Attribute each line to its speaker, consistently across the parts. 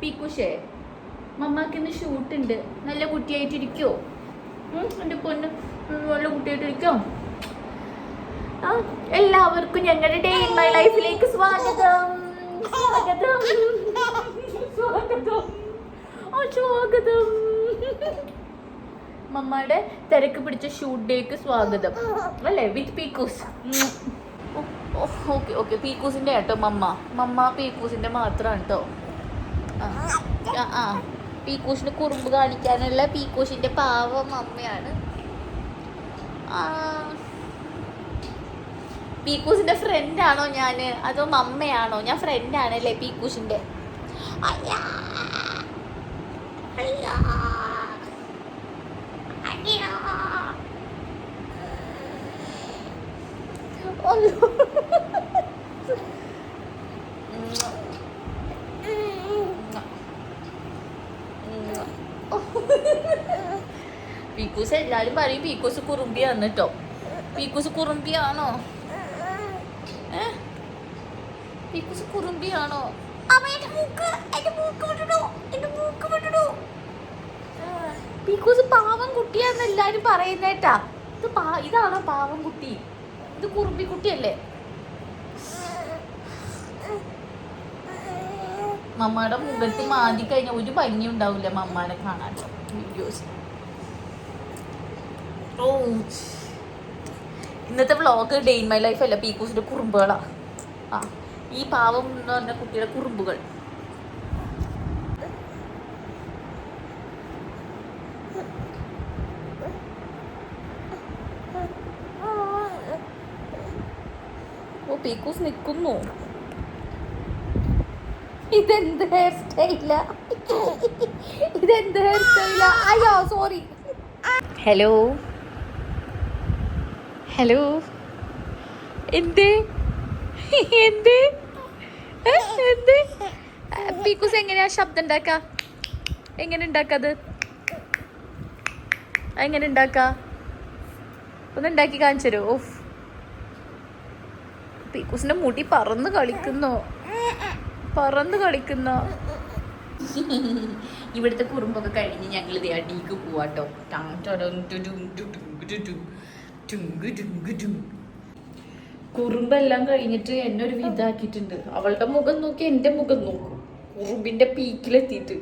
Speaker 1: പീക്കൂഷേ, മമ്മാക്കിന്ന് ഷൂട്ടുണ്ട്. നല്ല കുട്ടിയായിട്ടിരിക്കോ? എൻ്റെ പൊന്ന് നല്ല കുട്ടിയായിട്ടിരിക്കോ? എല്ലാവർക്കും ഞങ്ങളുടെ ഡേ ഇൻ മൈ ലൈഫിലേക്ക് സ്വാഗതം. സ്വാഗതം സ്വാഗതം സ്വാഗതം. മമ്മയുടെ തിരക്ക് പിടിച്ച ഷൂട്ട് ഡേക്ക് സ്വാഗതം അല്ലേ, വിത്ത് പീക്കൂസ്. ഓക്കെ ഓക്കെ, പീക്കൂസിൻ്റെ കേട്ടോ മമ്മ പീക്കൂസിൻ്റെ മാത്രമാണ് കേട്ടോ. പീക്കൂസിന് കുറുമ്പ് കാണിക്കാനുള്ള പീക്കൂസിൻ്റെ പാവം മമ്മയാണ്. പീക്കൂസിൻ്റെ ഫ്രണ്ടാണോ ഞാൻ, അതോ മമ്മയാണോ? ഞാൻ ഫ്രണ്ടാണല്ലേ പീക്കൂസിൻ്റെ. പീക്കൂസ് എല്ലാവരും പറയും പീക്കൂസ് കുറുമ്പിയാന്ന് കേട്ടോ. പീക്കൂസ് കുറുമ്പിയാണോ? പീക്കൂസ് കുറുമ്പിയാണോ? പീക്കൂസ് പാവം കുട്ടിയാന്ന് എല്ലാരും പറയുന്നേട്ടാ. ഇതാണോ പാവം കുട്ടി? ഇത് കുറുമ്പി കുട്ടിയല്ലേ? മമ്മയുടെ മുഖത്ത് മാന്തി കഴിഞ്ഞാൽ ഒരു ഭംഗി ഉണ്ടാവില്ല മമ്മാനെ കാണാൻ വീഡിയോസ്. ഇന്നത്തെ vlog day in my life അല്ല, പീക്കൂസിന്റെ കുറുമ്പുകളാ. ഈ പാവം എന്ന് പറഞ്ഞ കുട്ടിയുടെ കുറുമ്പുകൾ. ഓ, പീക്കൂസ് നിൽക്കുന്നു. ഇതെന്ത് ഹെയർ സ്റ്റൈലാ? ഇതെന്ത് ഹെയർ സ്റ്റൈലാ? അയ്യോ സോറി. ഹലോ ഹലോ, എന്ത് എന്ത് എന്ത്? പീക്കൂസ് എങ്ങനെയാ ശബ്ദം ഉണ്ടാക്ക? എങ്ങനെ ഉണ്ടാക്കത്? എങ്ങനെ ഉണ്ടാക്ക? ഒന്ന് ഉണ്ടാക്കി കാണിച്ചു തരൂ. ഓഫ്, പീക്കൂസിന്റെ മുടി പറന്ന് കളിക്കുന്നു. ഇവിടുത്തെ കുറുമ്പൊക്കെ കഴിഞ്ഞ് ഞങ്ങൾ ഇതേ അടിക്ക് പോവാട്ടോ. കുറുമ്പെല്ലാം കഴിഞ്ഞിട്ട് എന്നെ ഒരു വിധാക്കിയിട്ടുണ്ട്. അവളുടെ മുഖം നോക്കി എൻ്റെ മുഖം നോക്കും, കുറുമ്പിന്റെ പീക്കിലെത്തിയിട്ട്.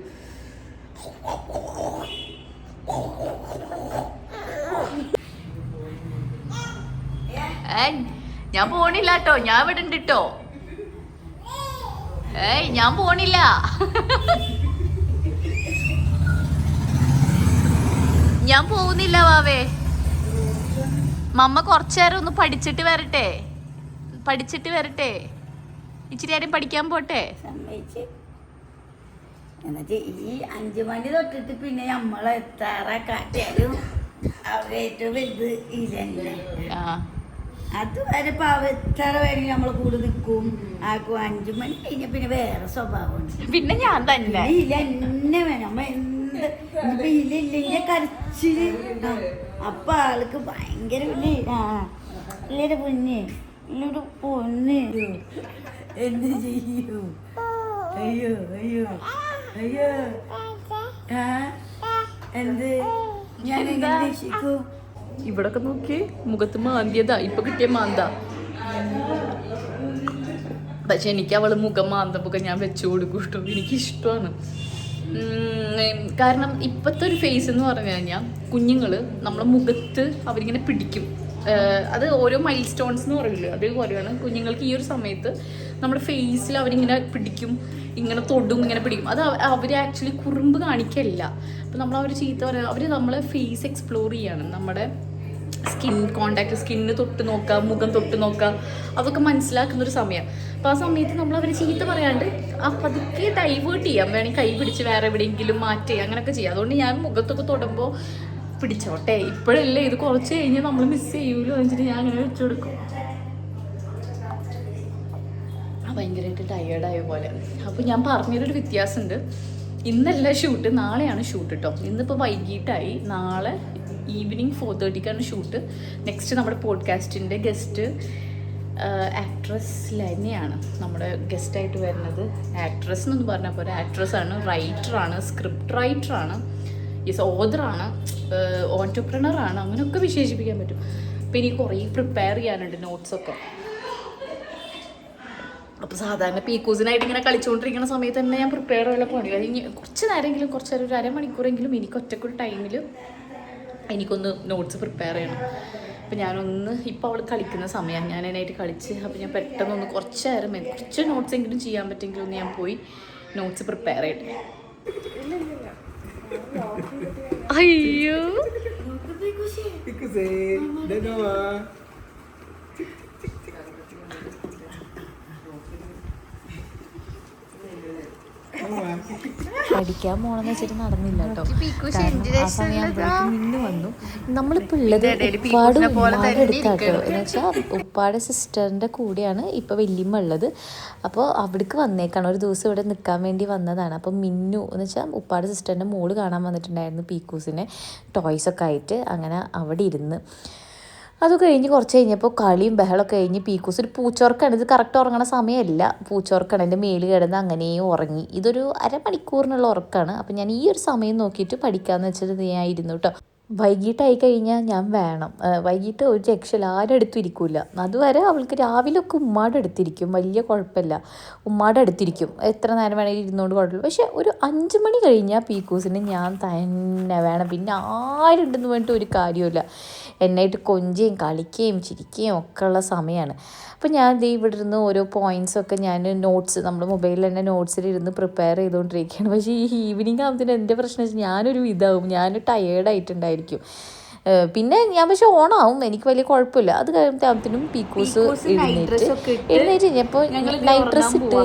Speaker 1: ഞാൻ പോണില്ല കേട്ടോ, ഞാൻ ഇവിടെ ഉണ്ട് കേട്ടോ. ഞാൻ പോണില്ല. ഞാൻ പോകുന്നില്ല വാവേ. മമ്മ കുറച്ചേരം ഒന്ന് പഠിച്ചിട്ട് വരട്ടെ. ഇച്ചിരി നേരം പഠിക്കാൻ പോട്ടെ.
Speaker 2: എന്നിട്ട് ഈ 5 മണി തൊട്ടിട്ട് പിന്നെ നമ്മളെ എത്താറ കാറ്റാലും ഏറ്റവും വലുത് ഇതന്നെ. അതുവരെ എത്ര വേണമെങ്കിൽ നമ്മൾ കൂടെ നിൽക്കും ആക്കും. 5 മണി കഴിഞ്ഞ പിന്നെ വേറെ സ്വഭാവമുണ്ട്.
Speaker 1: പിന്നെ ഞാൻ തന്നെ
Speaker 2: ഇല്ലെന്നെ വേണം. നമ്മ എന്ത് ഇല്ലെങ്കിൽ കരച്ചില്. അപ്പൊ ആൾക്ക് ഭയങ്കര പിന്നെ ഇല്ലൊരു പൊന്ന്, ഇല്ലൊരു പൊന്ന്. എന്ത് ചെയ്യൂ? അയ്യോ അയ്യോ അയ്യോ. എന്ത് ഞാൻ എങ്ങനെ രക്ഷിക്കൂ?
Speaker 1: ഇവിടൊക്കെ നോക്കി മുഖത്ത് മാന്തിയതാ, ഇപ്പൊ കിട്ടിയ മാന്താ. പക്ഷെ എനിക്ക് അവള് മുഖം മാന്തപ്പൊക്കെ ഞാൻ വെച്ചു കൊടുക്കും കേട്ടോ. എനിക്കിഷ്ടമാണ്. കാരണം ഇപ്പോഴത്തെ ഒരു ഫേസ് എന്ന് പറഞ്ഞു കഴിഞ്ഞാൽ കുഞ്ഞുങ്ങൾ നമ്മളെ മുഖത്ത് അവരിങ്ങനെ പിടിക്കും. അത് ഓരോ മൈൽ സ്റ്റോൺസ് എന്ന് പറയില്ലേ, അതേപോലെയാണ് കുഞ്ഞുങ്ങൾക്ക് ഈ ഒരു സമയത്ത് നമ്മുടെ ഫേസിൽ അവരിങ്ങനെ പിടിക്കും, ഇങ്ങനെ തൊടും, ഇങ്ങനെ പിടിക്കും. അത് അവർ ആക്ച്വലി കുറുമ്പ് കാണിക്കല്ല. അപ്പം നമ്മളവർ ചീത്ത പറയാം, അവർ നമ്മളെ ഫേസ് എക്സ്പ്ലോർ ചെയ്യാണ്. നമ്മുടെ സ്കിൻ കോണ്ടാക്ട്, സ്കിന്ന് തൊട്ട് നോക്കുക, മുഖം തൊട്ട് നോക്കുക, അതൊക്കെ മനസ്സിലാക്കുന്നൊരു സമയം. അപ്പോൾ ആ സമയത്ത് നമ്മൾ അവർ ചീത്ത പറയാണ്ട് പതുക്കെ ഡൈവേർട്ട് ചെയ്യാം. വേണമെങ്കിൽ കൈ പിടിച്ച് വേറെ എവിടെയെങ്കിലും മാറ്റുക, അങ്ങനെയൊക്കെ ചെയ്യാം. അതുകൊണ്ട് ഞാൻ മുഖത്തൊക്കെ തൊടുമ്പോൾ പിടിച്ചോട്ടെ, ഇപ്പോഴല്ലേ, ഇത് കുറച്ച് കഴിഞ്ഞ് നമ്മൾ മിസ് ചെയ്യൂലോ എന്ന് വെച്ചിട്ട് ഞാൻ അങ്ങനെ വെച്ചു കൊടുക്കും. ഭയങ്കരമായിട്ട് ടയേർഡായ പോലെ. അപ്പോൾ ഞാൻ പറഞ്ഞൊരു വ്യത്യാസമുണ്ട്. ഇന്നല്ല ഷൂട്ട്, നാളെയാണ് ഷൂട്ട് കേട്ടോ. ഇന്നിപ്പോൾ വൈകിട്ടായി, നാളെ ഈവനിങ് 4:30 ഷൂട്ട്. നെക്സ്റ്റ് നമ്മുടെ പോഡ്കാസ്റ്റിൻ്റെ ഗസ്റ്റ് ആക്ട്രസ് ലെനയാണ് നമ്മുടെ ഗസ്റ്റായിട്ട് വരുന്നത്. ആക്ട്രസ് എന്നൊന്നും പറഞ്ഞാൽ പോലെ ആക്ട്രസ്സാണ്, റൈറ്ററാണ്, സ്ക്രിപ്റ്റ് റൈറ്ററാണ്, ഓതറാണ്, ഓൺടർപ്രണറാണ്, അങ്ങനെയൊക്കെ വിശേഷിപ്പിക്കാൻ പറ്റും. അപ്പോൾ എനിക്ക് കുറേ പ്രിപ്പയർ ചെയ്യാനുണ്ട് നോട്ട്സൊക്കെ. അപ്പോൾ സാധാരണ പീക്കൂസിനായിട്ട് ഇങ്ങനെ കളിച്ചുകൊണ്ടിരിക്കുന്ന സമയത്ത് തന്നെ ഞാൻ പ്രിപ്പയർ ചെയ്യാൻ പണി കഴിഞ്ഞ് കുറച്ച് നേരമെങ്കിലും, കുറച്ചൊരു അരമണിക്കൂറെങ്കിലും എനിക്ക് ഒറ്റക്കൊരു ടൈമിൽ എനിക്കൊന്ന് നോട്ട്സ് പ്രിപ്പയർ ചെയ്യണം. അപ്പോൾ ഞാനൊന്ന് ഇപ്പോൾ അവൾ കളിക്കുന്ന സമയമാണ്, ഞാൻ അതിനായിട്ട് കളിച്ച്. അപ്പോൾ ഞാൻ പെട്ടെന്നൊന്ന് കുറച്ച് നേരം കുറച്ച് നോട്ട്സ് എങ്കിലും ചെയ്യാൻ പറ്റുമെങ്കിൽ ഒന്ന് ഞാൻ പോയി നോട്ട്സ് പ്രിപ്പയർ ചെയ്യട്ടെ. അയ്യോ
Speaker 3: പഠിക്കാൻ പോണെന്ന് വെച്ചിട്ട് നടന്നില്ല കേട്ടോ. ആ സമയമാകുമ്പോഴേക്കും മിന്നു വന്നു. നമ്മളിപ്പോൾ ഉള്ളത് ഉപ്പാട് ഉമ്മാടെ അടുത്താട്ടോ. എന്ന് വെച്ചാൽ ഉപ്പാടെ സിസ്റ്ററിൻ്റെ കൂടെയാണ് ഇപ്പോൾ വല്യമ്മ ഉള്ളത്. അപ്പോൾ അവിടേക്ക് വന്നേക്കാണ്, ഒരു ദിവസം ഇവിടെ നിൽക്കാൻ വേണ്ടി വന്നതാണ്. അപ്പോൾ മിന്നു എന്ന് വെച്ചാൽ ഉപ്പാടെ സിസ്റ്ററിൻ്റെ മോള് കാണാൻ വന്നിട്ടുണ്ടായിരുന്നു പീക്കൂസിനെ ടോയ്സൊക്കെ ആയിട്ട്. അങ്ങനെ അവിടെ ഇരുന്ന് അത് കഴിഞ്ഞ് കുറച്ച് കഴിഞ്ഞപ്പോൾ കളിയും ബഹളമൊക്കെ കഴിഞ്ഞ് പീക്കൂസ് ഒരു പൂച്ചോർക്കാണ്. ഇത് കറക്റ്റ് ഉറങ്ങണ സമയമല്ല, പൂച്ചോർക്കാണ്. എൻ്റെ മേല് കിടന്ന് അങ്ങനെയും ഉറങ്ങി. ഇതൊരു അരമണിക്കൂറിനുള്ള ഉറക്കമാണ്. അപ്പം ഞാൻ ഈ ഒരു സമയം നോക്കിയിട്ട് പഠിക്കാമെന്ന് വെച്ചിട്ട് ഞാൻ ഇരുന്നു കേട്ടോ. വൈകിട്ടായി കഴിഞ്ഞാൽ ഞാൻ വേണം, വൈകിട്ട് ഒരു രക്ഷയില്ല, ആരും അടുത്തും ഇരിക്കില്ല. അതുവരെ അവൾക്ക് രാവിലെയൊക്കെ ഉമ്മാടെ അടുത്തിരിക്കും, വലിയ കുഴപ്പമില്ല, ഉമ്മാടെ അടുത്തിരിക്കും, എത്ര നേരം വേണമെങ്കിലും ഇരുന്നുകൊണ്ട് കുഴപ്പമില്ല. പക്ഷേ ഒരു 5 മണി കഴിഞ്ഞാൽ പീക്കൂസിന് ഞാൻ തന്നെ വേണം. പിന്നെ ആരുണ്ടെന്ന് പറഞ്ഞിട്ട് ഒരു കാര്യമില്ല, എന്നായിട്ട് കൊഞ്ചുകയും കളിക്കുകയും ചിരിക്കുകയും ഒക്കെ ഉള്ള സമയമാണ്. അപ്പോൾ ഞാൻ ഇവിടെ ഇരുന്ന് ഓരോ പോയിൻറ്റ്സൊക്കെ ഞാൻ നോട്ട്സ് നമ്മുടെ മൊബൈലിൽ തന്നെ നോട്ട്സിലിരുന്ന് പ്രിപ്പയർ ചെയ്തുകൊണ്ടിരിക്കുകയാണ്. പക്ഷേ ഈ ഈവനിങ് ആകുമ്പോൾ എൻ്റെ പ്രശ്നം വെച്ചാൽ ഞാനൊരു ഇതാവും, ഞാൻ ടയേർഡായിട്ടുണ്ടായിരിക്കും. പിന്നെ ഞാൻ പക്ഷെ ഓണാവും, എനിക്ക് വലിയ കുഴപ്പമില്ല. അത് കഴിയുമ്പോഴത്തേനും പീക്കൂസ് എഴുന്നേറ്റ് കഴിഞ്ഞപ്പോൾ നൈറ്റ് ഡ്രസ്സ് ഇട്ട്,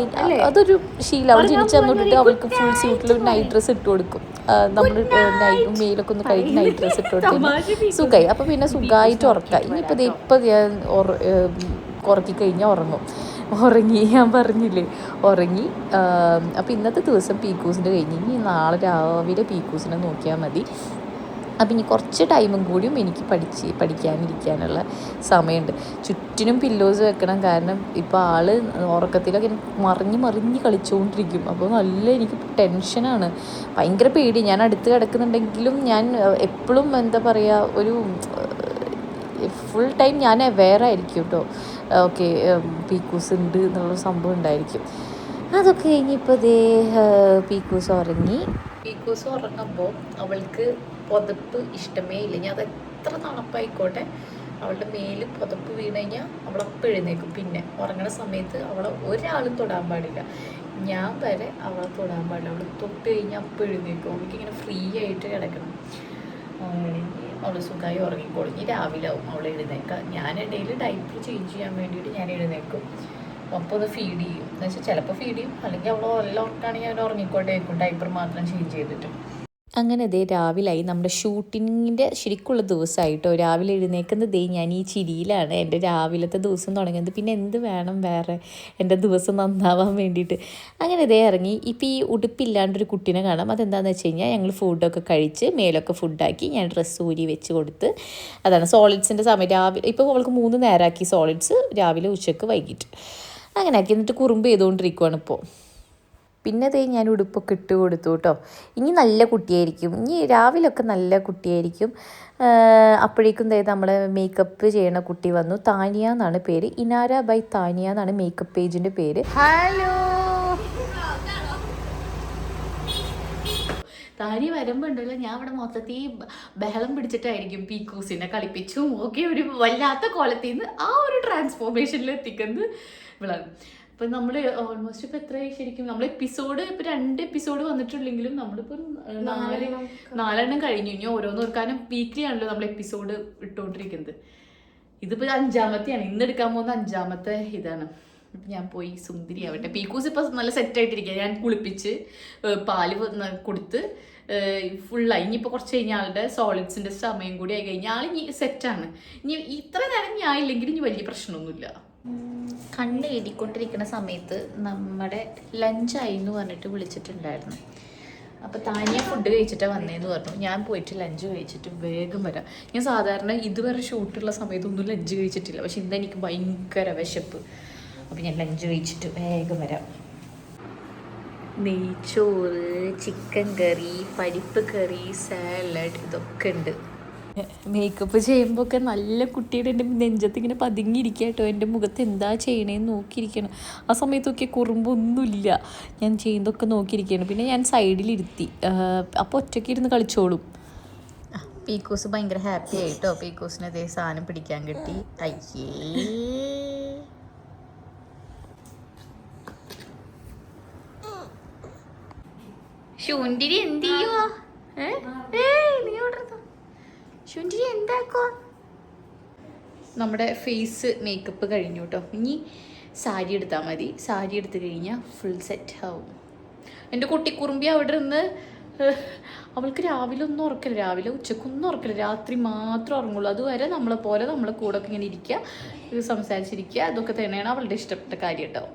Speaker 3: അതൊരു ശീലം. അവൾ ജനിച്ചാൽ തൊട്ടിട്ട് അവൾക്ക് ഫുൾ സ്യൂട്ടിൽ നൈറ്റ് ഡ്രസ്സ് ഇട്ട് കൊടുക്കും. നമ്മൾ മെയിലൊക്കെ ഒന്ന് കഴുകി നൈറ്റ് ഡ്രസ്സ് ഇട്ട് കൊടുക്കും, സുഖമായി. അപ്പോൾ പിന്നെ സുഖമായിട്ട് ഉറക്കാം. ഇനിയിപ്പോൾ ഇപ്പം ഞാൻ ഉറക്കി കഴിഞ്ഞാൽ ഉറങ്ങി ഞാൻ പറഞ്ഞില്ലേ, ഉറങ്ങി. അപ്പോൾ ഇന്നത്തെ ദിവസം പീക്കൂസിൻ്റെ കഴിഞ്ഞ് ഇനി നാളെ രാവിലെ പീക്കൂസിനെ നോക്കിയാൽ മതി. അപ്പം ഇനി കുറച്ച് ടൈമും കൂടിയും എനിക്ക് പഠിക്കാനിരിക്കാനുള്ള സമയമുണ്ട്. ചുറ്റിനും പില്ലോസ് വെക്കണം, കാരണം ഇപ്പോൾ ആൾ ഉറക്കത്തിലൊക്കെ മറിഞ്ഞ് കളിച്ചുകൊണ്ടിരിക്കും. അപ്പോൾ നല്ല എനിക്ക് ടെൻഷനാണ്, ഭയങ്കര പേടി. ഞാൻ അടുത്ത് കിടക്കുന്നുണ്ടെങ്കിലും ഞാൻ എപ്പോഴും എന്താ പറയുക, ഒരു ഫുൾ ടൈം ഞാൻ അവെയർ ആയിരിക്കും കേട്ടോ. ഓക്കെ, പീക്കൂസ് ഉണ്ട് എന്നുള്ളൊരു സംഭവം ഉണ്ടായിരിക്കും. അതൊക്കെ കഴിഞ്ഞിപ്പോൾ പീക്കൂസ് ഉറങ്ങി.
Speaker 1: പീക്കൂസ് ഉറങ്ങുമ്പോൾ അവൾക്ക് പുതപ്പ് ഇഷ്ടമേ ഇല്ല. ഞാൻ അത് എത്ര തണുപ്പായിക്കോട്ടെ, അവളുടെ മേല് പുതപ്പ് വീണ് കഴിഞ്ഞാൽ അവളപ്പം എഴുന്നേക്കും. പിന്നെ ഉറങ്ങണ സമയത്ത് അവളെ ഒരാളും തൊടാൻ പാടില്ല, ഞാൻ വരെ അവളെ തൊടാൻ പാടില്ല. അവൾ തൊട്ട് കഴിഞ്ഞാൽ അപ്പം എഴുന്നേക്കും. അവൾക്കിങ്ങനെ ഫ്രീ ആയിട്ട് കിടക്കണം. അവൾ സുഖമായി ഉറങ്ങിക്കോളും. ഇനി രാവിലെ ആവും അവൾ എഴുന്നേക്കാം. ഞാൻ ഇടയിൽ ഡൈപ്പർ ചേഞ്ച് ചെയ്യാൻ വേണ്ടിയിട്ട് ഞാൻ എഴുന്നേക്കും, അപ്പോൾ ഒന്ന് ഫീഡ് ചെയ്യും. എന്ന് വെച്ചാൽ ചിലപ്പോൾ ഫീഡ് ചെയ്യും, അല്ലെങ്കിൽ അവൾ എല്ലാം ഉറക്കാണെങ്കിൽ അവൻ ഉറങ്ങിക്കോട്ടെ ആയിരിക്കും, ഡൈപ്പർ മാത്രം ചേഞ്ച് ചെയ്തിട്ട്.
Speaker 3: അങ്ങനെ രാവിലായി, നമ്മുടെ ഷൂട്ടിങ്ങിൻ്റെ ശരിക്കുള്ള ദിവസമായിട്ടോ. രാവിലെ എഴുന്നേക്കുന്നത് ഞാൻ ഈ ചിരിയിലാണ്. എൻ്റെ രാവിലത്തെ ദിവസം തുടങ്ങുന്നത്. പിന്നെ എന്ത് വേണം വേറെ എൻ്റെ ദിവസം നന്നാവാൻ വേണ്ടിയിട്ട്. അങ്ങനെ ഇറങ്ങി. ഇപ്പോൾ ഈ ഉടുപ്പില്ലാണ്ടൊരു കുട്ടീനെ കാണാം. അതെന്താണെന്ന് വെച്ച് കഴിഞ്ഞാൽ ഞങ്ങൾ ഫുഡൊക്കെ കഴിച്ച് മേലൊക്കെ ഫുഡാക്കി ഞാൻ ഡ്രസ്സ് ഊരി വെച്ച് കൊടുത്ത്. അതാണ് സോളിഡ്സിൻ്റെ സമയം. രാവിലെ ഇപ്പോൾ അവൾക്ക് 3 നേരമാക്കി സോളിഡ്സ്, രാവിലെ ഉച്ചക്ക് വൈകിട്ട് അങ്ങനെ ആക്കി. എന്നിട്ട് കുറുമ്പ് ചെയ്തുകൊണ്ടിരിക്കുവാണ് ഇപ്പോൾ. പിന്നെ ഞാൻ ഉടുപ്പൊക്കെ ഇട്ട് കൊടുത്തു കേട്ടോ. ഇനി നല്ല കുട്ടിയായിരിക്കും, ഇനി രാവിലെയൊക്കെ നല്ല കുട്ടിയായിരിക്കും. അപ്പോഴേക്കും നമ്മുടെ മേക്കപ്പ് ചെയ്യണ കുട്ടി വന്നു. താനിയ എന്നാണ് പേര്, ഇനാര ബൈ താനിയ എന്നാണ് മേക്കപ്പ് പേജിൻ്റെ പേര്.
Speaker 1: ഹലോ, താനി വരുമ്പോൾ ഉണ്ടല്ലോ, ഞാൻ ഇവിടെ മൊത്തത്തിൽ ബഹളം പിടിച്ചിട്ടായിരിക്കും പീക്കൂസിനെ കളിപ്പിച്ചും ഒക്കെ ഒരു വല്ലാത്ത കോലത്തിൽ നിന്ന് ആ ഒരു ട്രാൻസ്ഫോർമേഷനിൽ എത്തിക്കുന്നത് ഇവളാണ്. ഇപ്പം നമ്മൾ ഓൾമോസ്റ്റ് ഇപ്പോൾ എത്രയായി ശരിക്കും, നമ്മൾ എപ്പിസോഡ് ഇപ്പോൾ 2 എപ്പിസോഡ് വന്നിട്ടുണ്ടെങ്കിലും നമ്മളിപ്പോൾ 4 കഴിഞ്ഞു. ഇനി ഓരോന്ന് ഓർക്കാനും വീക്ക്ലി ആണല്ലോ നമ്മൾ എപ്പിസോഡ് ഇട്ടുകൊണ്ടിരിക്കുന്നത്. ഇതിപ്പോൾ 5ാമത്തെയാണ്, ഇന്ന് എടുക്കാൻ പോകുന്ന 5ാമത്തെ ഇതാണ്. അപ്പം ഞാൻ പോയി സുന്ദരി ആവട്ടെ. പീക്കൂസ് ഇപ്പോൾ നല്ല സെറ്റായിട്ടിരിക്കുക. ഞാൻ കുളിപ്പിച്ച് പാല് കൊടുത്ത് ഫുള്ളായി. ഇനിയിപ്പോൾ കുറച്ച് കഴിഞ്ഞാൽ ആളുടെ സോളിഡ്സിൻ്റെ സമയം കൂടി ആയി കഴിഞ്ഞാൽ ആൾ ഇനി സെറ്റാണ്. ഇനി ഇത്ര നേരം ഞാൻ ഇല്ലെങ്കിൽ ഇനി വലിയ പ്രശ്നമൊന്നുമില്ല. കണ്ണ് എഴുതിക്കൊണ്ടിരിക്കുന്ന സമയത്ത് നമ്മുടെ ലഞ്ചായി എന്ന് പറഞ്ഞിട്ട് വിളിച്ചിട്ടുണ്ടായിരുന്നു. അപ്പോൾ താനിയ ഫുഡ് കഴിച്ചിട്ടാണ് വന്നതെന്ന് പറഞ്ഞു. ഞാൻ പോയിട്ട് ലഞ്ച് കഴിച്ചിട്ട് വേഗം വരാം. ഞാൻ സാധാരണ ഇതുവരെ ഷൂട്ടുള്ള സമയത്തൊന്നും ലഞ്ച് കഴിച്ചിട്ടില്ല, പക്ഷെ ഇന്ന് എനിക്ക് ഭയങ്കര വിശപ്പ്. അപ്പോൾ ഞാൻ ലഞ്ച് കഴിച്ചിട്ട് വേഗം വരാം. നെയ്ച്ചോറ്, ചിക്കൻ കറി, പരിപ്പ് കറി, സാലഡ് ഇതൊക്കെ ഉണ്ട്. മേക്കപ്പ് ചെയ്യുമ്പോൾ ഒക്കെ നല്ല കുട്ടിയുടെ എൻ്റെ നെഞ്ചത്ത് ഇങ്ങനെ പതുങ്ങിയിരിക്കുക കേട്ടോ. എൻ്റെ മുഖത്ത് എന്താ ചെയ്യണേന്ന് നോക്കിയിരിക്കണം. ആ സമയത്തൊക്കെ കുറുമ്പൊന്നുമില്ല, ഞാൻ ചെയ്യുന്നതൊക്കെ നോക്കിയിരിക്കുകയാണ്. പിന്നെ ഞാൻ സൈഡിലിരുത്തി, അപ്പോൾ ഒറ്റയ്ക്ക് ഇരുന്ന് കളിച്ചോളും. പീക്കോസ് ഭയങ്കര ഹാപ്പി ആയിട്ടോ. പീക്കോസിന് അതേ സാധനം പിടിക്കാൻ കിട്ടി. അയ്യേ ശൂന്തിരി എന്ത് ചെയ്യുവാ? നീ ശുചി എന്താക്കോ? നമ്മുടെ ഫേസ് മേക്കപ്പ് കഴിഞ്ഞു കേട്ടോ. ഇനി സാരി എടുത്താൽ മതി. സാരി എടുത്തു കഴിഞ്ഞാൽ ഫുൾ സെറ്റ് ആവും. എൻ്റെ കുട്ടിക്കുറുമ്പി അവിടെ നിന്ന് അവൾക്ക് രാവിലെ ഒന്നും ഉറക്കില്ല, രാവിലെ ഉച്ചക്കൊന്നും ഉറക്കില്ല, രാത്രി മാത്രം ഉറങ്ങുള്ളൂ. അതുവരെ നമ്മളെ കൂടെ ഒക്കെ ഇങ്ങനെ ഇരിക്കുക, സംസാരിച്ചിരിക്കുക, അതൊക്കെ തന്നെയാണ് അവളുടെ ഇഷ്ടപ്പെട്ട കാര്യം കേട്ടോ.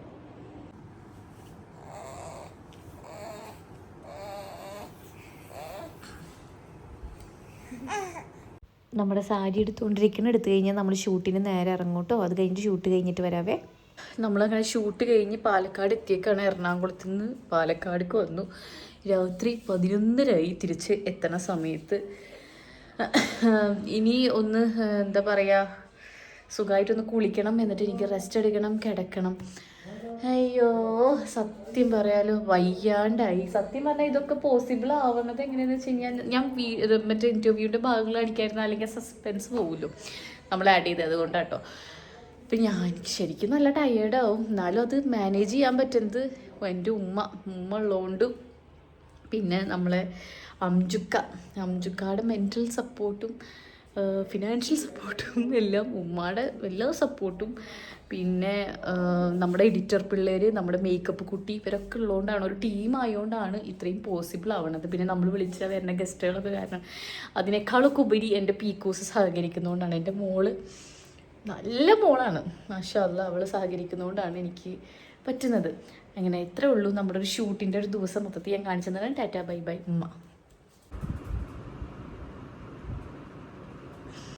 Speaker 3: നമ്മുടെ സാരി എടുത്തു കഴിഞ്ഞാൽ നമ്മൾ ഷൂട്ടിന് നേരെ ഇറങ്ങൂട്ടോ. അത് കഴിഞ്ഞിട്ട് ഷൂട്ട് കഴിഞ്ഞിട്ട് വരാവേ.
Speaker 1: നമ്മളങ്ങനെ ഷൂട്ട് കഴിഞ്ഞ് പാലക്കാട് എത്തിയേക്കാണ്. എറണാകുളത്ത് നിന്ന് പാലക്കാടേക്ക് വന്നു. രാത്രി 11:30 തിരിച്ച് എത്തണ സമയത്ത്. ഇനി ഒന്ന് എന്താ പറയുക, സുഖമായിട്ടൊന്ന് കുളിക്കണം, എന്നിട്ട് എനിക്ക് റെസ്റ്റ് എടുക്കണം, കിടക്കണം. അയ്യോ സത്യം പറയാലോ വയ്യാണ്ടായി. സത്യം പറഞ്ഞാൽ ഇതൊക്കെ പോസിബിൾ ആവുന്നത് എങ്ങനെയാണെന്ന് വെച്ച് കഴിഞ്ഞാൽ, ഞാൻ മറ്റേ ഇൻ്റർവ്യൂവിൻ്റെ ഭാഗങ്ങൾ അടിക്കായിരുന്നു, അല്ലെങ്കിൽ സസ്പെൻസ് പോകുമല്ലോ നമ്മൾ ആഡ് ചെയ്തത് കൊണ്ടാട്ടോ. ഇപ്പം എനിക്ക് ശരിക്കും നല്ല ടയേർഡാവും, എന്നാലും അത് മാനേജ് ചെയ്യാൻ പറ്റുന്നത് എൻ്റെ ഉമ്മ ഉള്ളതുകൊണ്ട്. പിന്നെ നമ്മളെ അംജുക്കാടെ മെൻ്റൽ സപ്പോർട്ടും ഫിനാൻഷ്യൽ സപ്പോർട്ടും എല്ലാം, ഉമ്മയുടെ എല്ലാ സപ്പോർട്ടും, പിന്നെ നമ്മുടെ എഡിറ്റർ പിള്ളേർ, നമ്മുടെ മേക്കപ്പ് കുട്ടി, ഇവരൊക്കെ ഉള്ളതുകൊണ്ടാണ്, ഒരു ടീം ആയതുകൊണ്ടാണ് ഇത്രയും പോസിബിൾ ആവണത്. പിന്നെ നമ്മൾ വിളിച്ചാൽ വരുന്ന ഗസ്റ്റുകളൊക്കെ കാരണം അതിനേക്കാളൊക്കെ ഉപരി എൻ്റെ പീക്കോസ് സഹകരിക്കുന്നതുകൊണ്ടാണ്. എൻ്റെ മോള് നല്ല മോളാണ്, മാഷാ അല്ലാഹ്, അവൾ സഹകരിക്കുന്നതുകൊണ്ടാണ് എനിക്ക് പറ്റുന്നത്. അങ്ങനെ ഇത്രേ ഉള്ളൂ നമ്മുടെ ഒരു ഷൂട്ടിൻ്റെ ഒരു ദിവസം മൊത്തത്തിൽ ഞാൻ കാണിച്ചു തന്നതാണ്. ടാറ്റാ ബൈ ബൈ ഉമ്മ.